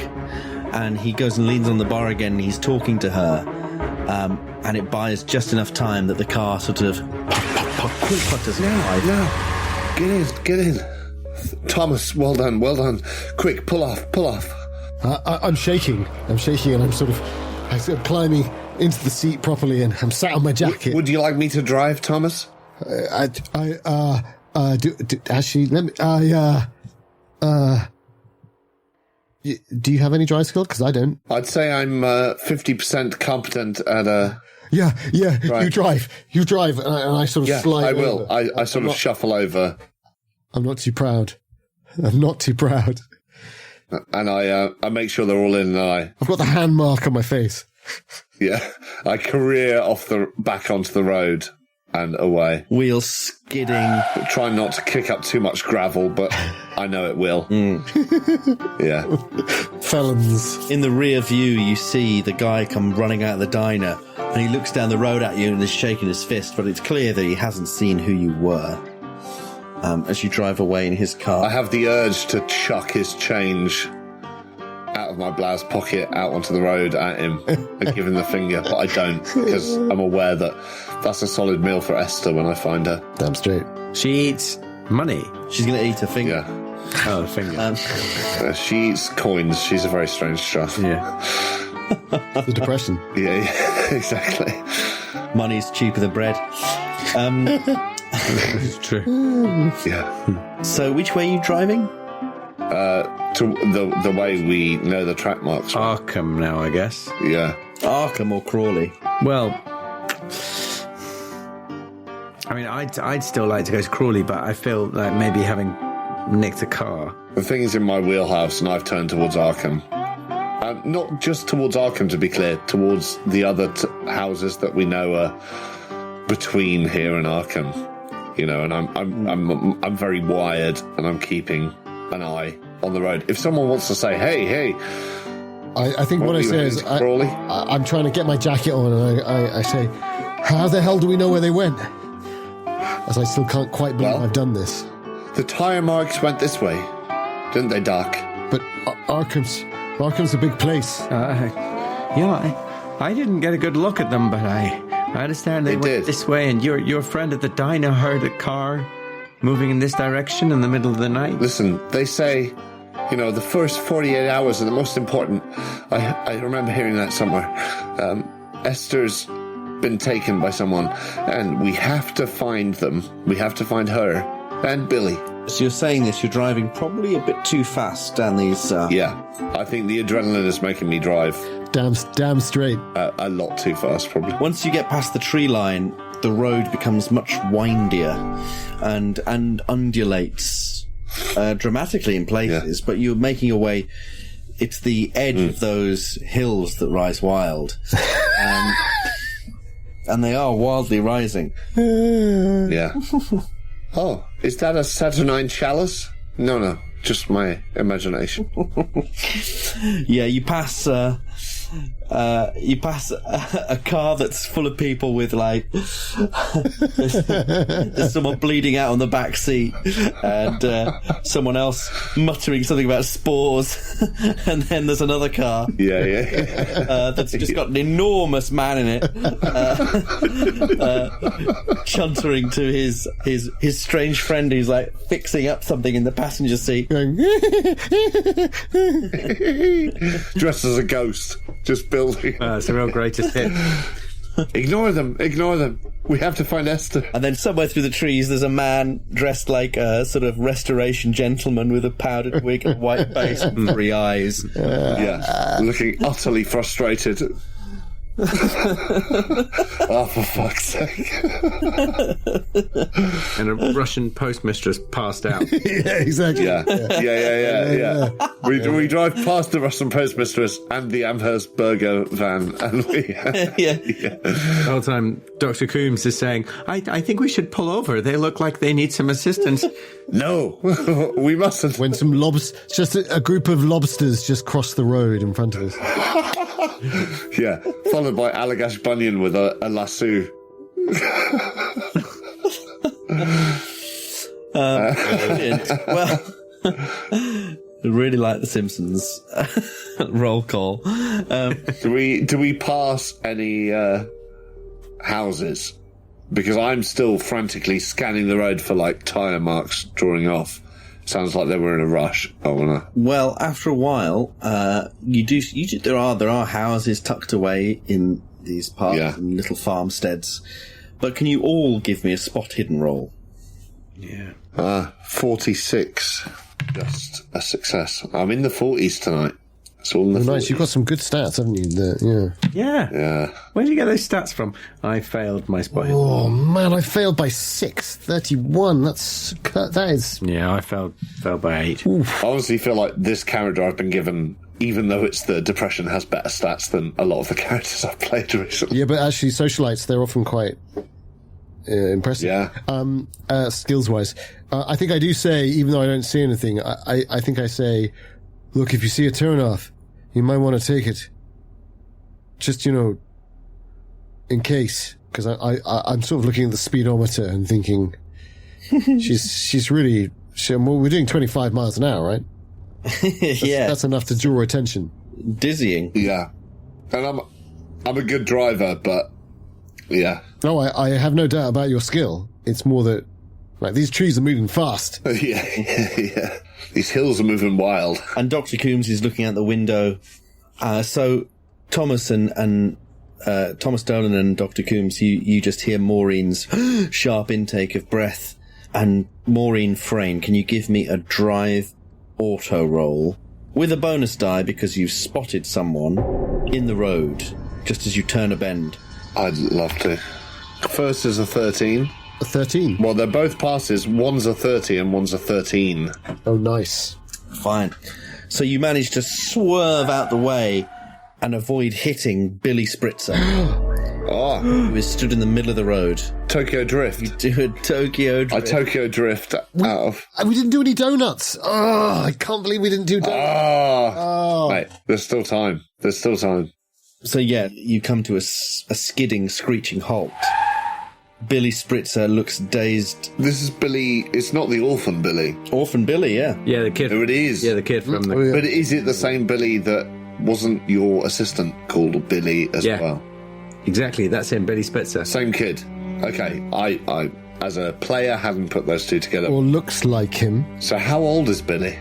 and he goes and leans on the bar again, and he's talking to her. And it buys just enough time that the car sort of quick putters arrive. No, get in. Thomas, well done. Quick, pull off. I'm shaking, and I'm climbing into the seat properly, and I'm sat on my jacket. Would you like me to drive, Thomas? Actually, let me, do you have any dry skill? Because I don't. I'd say I'm 50% competent at Yeah, right. You drive, and I sort of slide I will. over. I sort of shuffle over. I'm not too proud. And I make sure they're all in, and I've got the hand mark on my face. I career back onto the road and away. Wheels skidding. Try not to kick up too much gravel, but I know it will. Yeah. Felons. In the rear view, you see the guy come running out of the diner, and he looks down the road at you and is shaking his fist, but it's clear that he hasn't seen who you were. As you drive away in his car. I have the urge to chuck his change out of my blouse pocket out onto the road at him and give him the finger, but I don't, because I'm aware that that's a solid meal for Esther when I find her. Damn straight. She eats money. She's going to eat a finger. Yeah. Oh, the finger. She eats coins. She's a very strange stuff. Yeah. The depression. Yeah, exactly. Money's cheaper than bread. It's true. Yeah. So which way are you driving? To the way we know the track marks. Arkham now, I guess. Yeah. Arkham or Crawley? Well, I mean, I'd still like to go to Crawley, but I feel like maybe having nicked a car. The thing is in my wheelhouse, and I've turned towards Arkham. Not just towards Arkham, to be clear, towards the other houses that we know are between here and Arkham. You know, and I'm very wired, and I'm keeping an eye on the road. If someone wants to say, hey, I think what I say is I'm trying to get my jacket on, and I say, how the hell do we know where they went? As I still can't quite believe I've done this. The tyre marks went this way, didn't they, Doc? But Arkham's a big place. I didn't get a good look at them, but I understand they went this way, and your friend at the diner heard a car moving in this direction in the middle of the night. Listen, they say, you know, the first 48 hours are the most important. I remember hearing that somewhere. Esther's been taken by someone, and we have to find them. We have to find her and Billy. So you're saying this, you're driving probably a bit too fast down these... Yeah, I think the adrenaline is making me drive. Damn straight. A lot too fast, probably. Once you get past the tree line, the road becomes much windier and undulates dramatically in places, but you're making your way... It's the edge of those hills that rise wild. And they are wildly rising. Yeah. Oh, is that a Saturnine chalice? No, just my imagination. Yeah, you pass you pass a car that's full of people with like there's someone bleeding out on the back seat and someone else muttering something about spores, and then there's another car that's just got an enormous man in it, chuntering to his strange friend who's like fixing up something in the passenger seat, dressed as a ghost, just building. It's a real greatest hit. Ignore them. We have to find Esther. And then somewhere through the trees there's a man dressed like a sort of restoration gentleman with a powdered wig and white face and 3 eyes. Looking utterly frustrated. Oh, for fuck's sake. And a Russian postmistress passed out. Yeah, exactly. Yeah. We drive past the Russian postmistress and the Amherst Burger van, and we The whole time Dr. Coombs is saying, I think we should pull over. They look like they need some assistance. No, we mustn't. When some just a group of lobsters just crossed the road in front of us. Yeah, followed by Allagash Bunyan with a lasso. Well, I really like The Simpsons. Roll call. Do we pass any houses? Because I'm still frantically scanning the road for like tyre marks drawing off. Sounds like they were in a rush. Well, after a while, there are houses tucked away in these parts and little farmsteads. But can you all give me a spot hidden roll? Yeah. 46. Just a success. I'm in the 40s tonight. It's all in the 40s. Nice, you've got some good stats, haven't you? Yeah. Where did you get those stats from? I failed my spot. Oh man, I failed by 6. 31. That is. Yeah, I failed by 8. I honestly feel like this character I've been given, even though it's the Depression, has better stats than a lot of the characters I've played recently. Yeah, but actually, socialites, they're often quite impressive. Yeah. Skills-wise. I think I do say, even though I don't see anything, I think I say, look, if you see a turnoff, you might want to take it. Just, in case. Because I'm sort of looking at the speedometer and thinking, she's really... we're doing 25 miles an hour, right? That's enough to draw attention. Dizzying. Yeah. And I'm a good driver, but... Yeah. No, I have no doubt about your skill. It's more that, like, these trees are moving fast. Yeah. These hills are moving wild. And Dr. Coombs is looking out the window. So Thomas and Thomas Dolan and Dr. Coombs, you just hear Maureen's sharp intake of breath. And Maureen Frayne, can you give me a drive auto roll with a bonus die because you've spotted someone in the road just as you turn a bend? I'd love to. First is a 13. A 13? Well, they're both passes. One's a 30 and one's a 13. Oh, nice. Fine. So you manage to swerve out the way and avoid hitting Billy Spritzer, who is stood in the middle of the road. Tokyo Drift. You do a Tokyo Drift. I Tokyo Drift out of... We didn't do any donuts. Oh, I can't believe we didn't do donuts. Mate, there's still time. So yeah, you come to a skidding, screeching halt. Billy Spritzer looks dazed. This is Billy. It's not the orphan Billy. Orphan Billy, yeah. Yeah, the kid. Oh, it is. Yeah, the kid from the... But is it the same Billy that wasn't your assistant called Billy as well? Exactly, that's him, Billy Spitzer. Same kid. Okay, I as a player haven't put those two together. Or looks like him. So how old is Billy?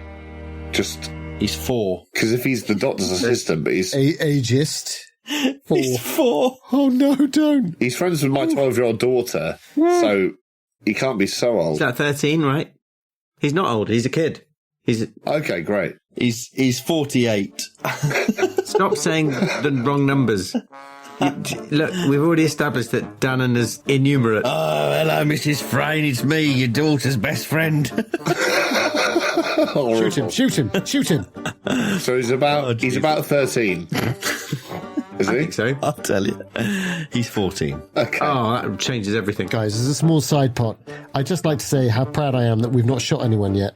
He's 4. Because if he's the doctor's assistant, but he's... Ageist. 4. He's 4. Oh no, don't. He's friends with my 12-year-old daughter, so he can't be so old. He's like 13, right? He's not old, he's a kid. Okay, great. He's 48. Stop saying the wrong numbers. Look, we've already established that Danann is innumerate. Oh, hello, Mrs. Frayne. It's me, your daughter's best friend. Shoot him. So he's about 13. Is he? I think so. I'll tell you. He's 14. Okay. Oh, that changes everything. Guys, as a small side pot, I'd just like to say how proud I am that we've not shot anyone yet.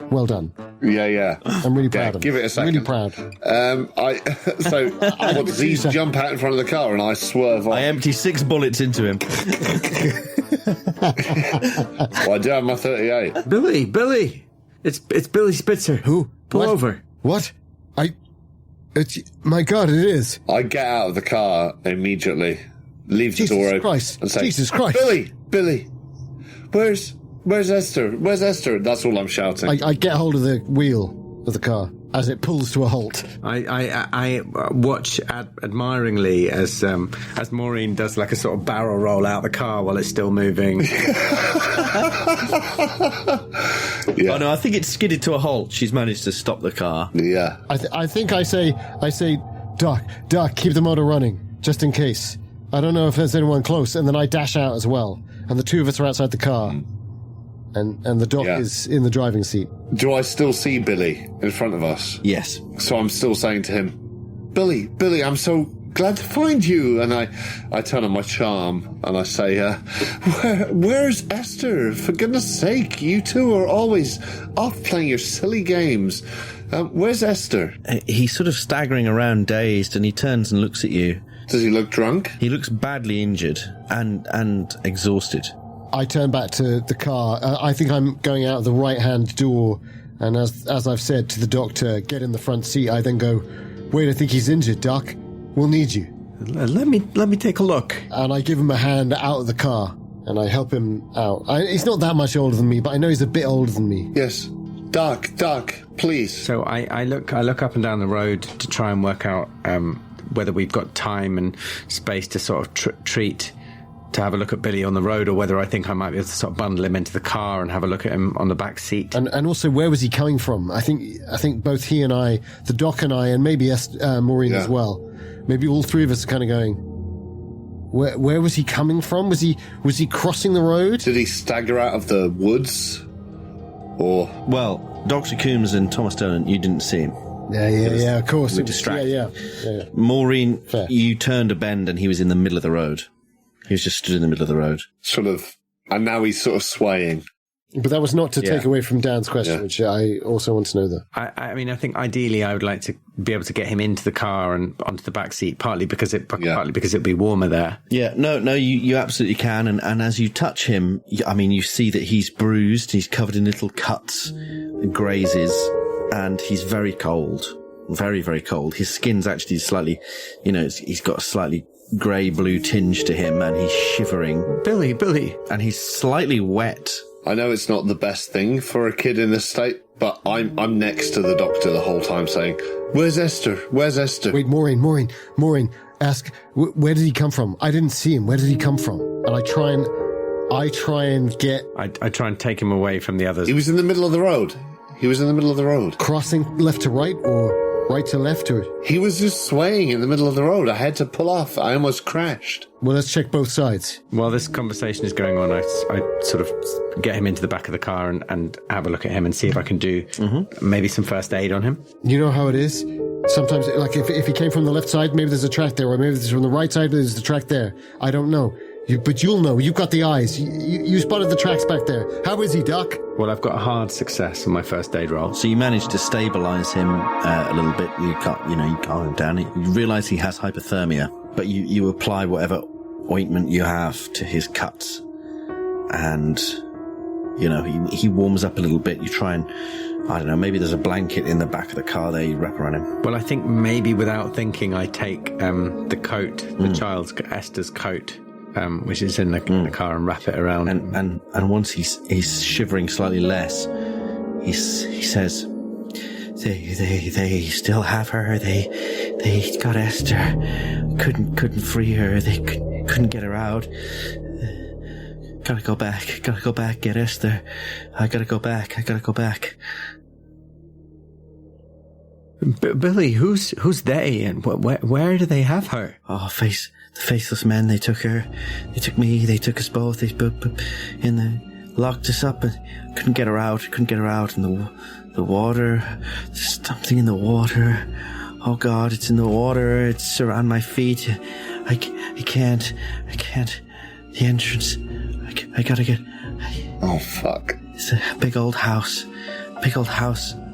Well done. Yeah. I'm really proud of him. Give it a second. Really proud. What does he jump out in front of the car and I swerve off? I empty 6 bullets into him. Well, I do have my 38. Billy! It's Billy Spitzer. Who? Pull What? over. What? My God, it is. I get out of the car immediately, leave the door open, Christ. and say, Jesus Christ. Billy, where's Esther? Where's Esther? That's all I'm shouting. I get hold of the wheel of the car as it pulls to a halt. I watch admiringly as Maureen does like a sort of barrel roll out the car while it's still moving. Yeah. Oh no, I think it's skidded to a halt. She's managed to stop the car. Yeah. I think I say, Doc, keep the motor running, just in case. I don't know if there's anyone close, and then I dash out as well. And the two of us are outside the car. And the Doc is in the driving seat. Do I still see Billy in front of us? Yes. So I'm still saying to him, Billy, I'm so glad to find you. And I turn on my charm and I say, where's Esther? For goodness sake, you two are always off playing your silly games. Where's Esther? He's sort of staggering around, dazed, and he turns and looks at you. Does he look drunk? He looks badly injured and exhausted. I turn back to the car. I think I'm going out of the right-hand door. And as I've said to the doctor, get in the front seat, I then go, wait, I think he's injured, Doc. We'll need you. Let me take a look. And I give him a hand out of the car, and I help him out. He's not that much older than me, but I know he's a bit older than me. Yes. Doc, please. So I look up and down the road to try and work out whether we've got time and space to sort of treat to have a look at Billy on the road, or whether I think I might be able to sort of bundle him into the car and have a look at him on the back seat. And also, where was he coming from? I think both he and I, the Doc and I, and maybe Maureen as well. Maybe all three of us are kind of going, where was he coming from? Was he crossing the road? Did he stagger out of the woods? Or... Well, Dr. Coombs and Thomas Dolan, you didn't see him. Yeah, of course. We're distracted. Yeah. Maureen, Fair. you turned a bend and he was in the middle of the road. He was just stood in the middle of the road. Sort of... And now he's sort of swaying. But that was not to take away from Dan's question, which I also want to know that. I mean, I think ideally I would like to be able to get him into the car and onto the back seat, partly because it'd be warmer there. Yeah, no, you absolutely can. And as you touch him, I mean, you see that he's bruised, he's covered in little cuts and grazes, and he's very cold. Very, very cold. His skin's actually slightly, he's got a slightly grey-blue tinge to him, and he's shivering. Billy. And he's slightly wet. I know it's not the best thing for a kid in this state, but I'm next to the doctor the whole time saying, Where's Esther? Wait, Maureen, ask, where did he come from? I didn't see him. Where did he come from? And I try and I try and take him away from the others. He was in the middle of the road. Crossing left to right or right to left? Or he was just swaying in the middle of the road. I had to pull off. I almost crashed. Well, let's check both sides. While this conversation is going on, I sort of get him into the back of the car and have a look at him and see if I can do maybe some first aid on him. You know how it is? Sometimes, like, if he came from the left side, maybe there's a track there, or maybe there's from the right side, there's a track there. I don't know. But you'll know. You've got the eyes. You spotted the tracks back there. How is he, Doc? Well, I've got a hard success on my first aid roll. So you managed to stabilise him a little bit. You calm him down. You realise he has hypothermia, but you apply whatever ointment you have to his cuts, and he warms up a little bit. You try and, I don't know, maybe there's a blanket in the back of the car there. You wrap around him. Well, I think maybe without thinking, I take the coat, the child's Esther's coat, which is in the car, and wrap it around. And once he's shivering slightly less, he says, They still have her. They got Esther. Couldn't free her. They couldn't get her out. Gotta go back. Get Esther. I gotta go back. Billy, who's they, and where do they have her? Oh, the faceless men. They took her. They took me. They took us both. They locked us up and couldn't get her out. And the water. There's something in the water. Oh God, it's in the water. It's around my feet. I can't. The entrance. I gotta get. Oh fuck! It's a big old house.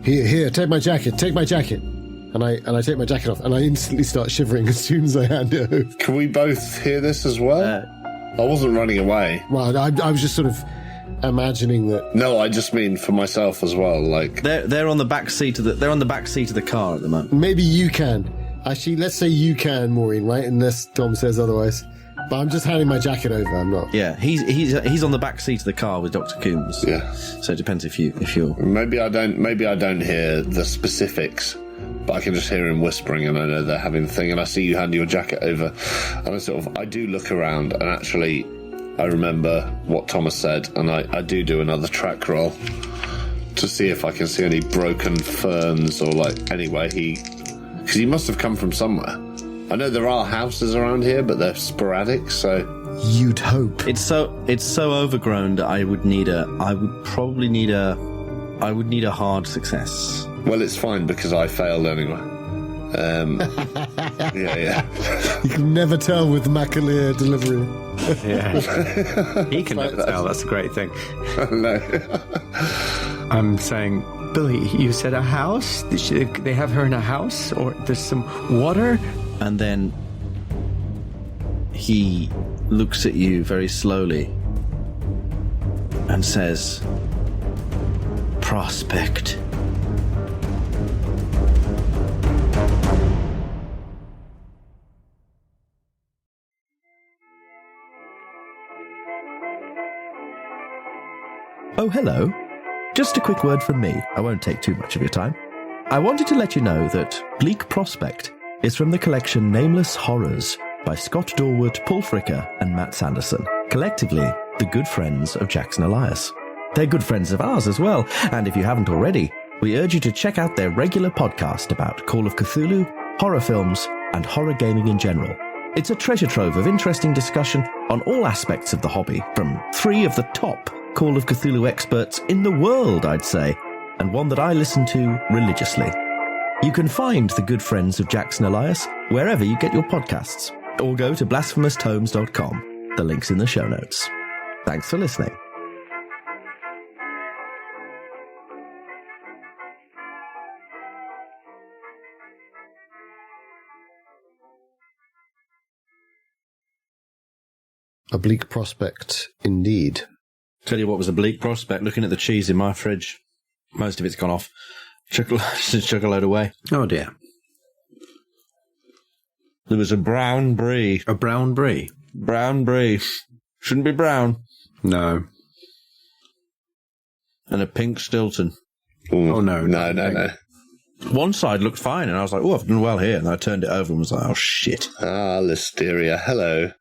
Here, take my jacket. And I take my jacket off, and I instantly start shivering as soon as I hand it over. Can we both hear this as well? I wasn't running away. Well, I was just sort of imagining that. No, I just mean for myself as well. Like they're on the back seat of the car at the moment. Maybe you can. Actually, let's say you can, Maureen, right? Unless Tom says otherwise. But I'm just handing my jacket over. I'm not. Yeah, he's on the back seat of the car with Dr. Coombs. Yeah. So it depends if you're. Maybe I don't hear the specifics, but I can just hear him whispering, and I know they're having the thing. And I see you hand your jacket over, and I do look around, and actually, I remember what Thomas said, and I do another track roll to see if I can see any broken ferns or anyway because he must have come from somewhere. I know there are houses around here, but they're sporadic, so you'd hope. It's so overgrown that I would need a hard success. Well, it's fine because I failed anyway. Yeah. You can never tell with McAleer delivery. Yeah. He can never tell. That's a great thing. No. I'm saying, Billy, you said a house? They have her in a house? Or there's some water? And then he looks at you very slowly and says, "Prospect." Oh, hello. Just a quick word from me. I won't take too much of your time. I wanted to let you know that Bleak Prospect is from the collection Nameless Horrors by Scott Dorward, Paul Fricker and Matt Sanderson, collectively the good friends of Jackson Elias. They're good friends of ours as well, and if you haven't already, we urge you to check out their regular podcast about Call of Cthulhu, horror films, and horror gaming in general. It's a treasure trove of interesting discussion on all aspects of the hobby, from 3 of the top Call of Cthulhu experts in the world, I'd say, and one that I listen to religiously. You can find the good friends of Jackson Elias wherever you get your podcasts, or go to blasphemoustomes.com. The link's in the show notes. Thanks for listening. A bleak prospect, indeed. Tell you what was a bleak prospect, looking at the cheese in my fridge. Most of it's gone off. Chuck a load away. Oh, dear. There was a brown brie. A brown brie? Brown brie. Shouldn't be brown. No. And a pink Stilton. Ooh. Oh, no. One side looked fine, and I was like, oh, I've done well here. And I turned it over and was like, oh, shit. Ah, Listeria. Hello.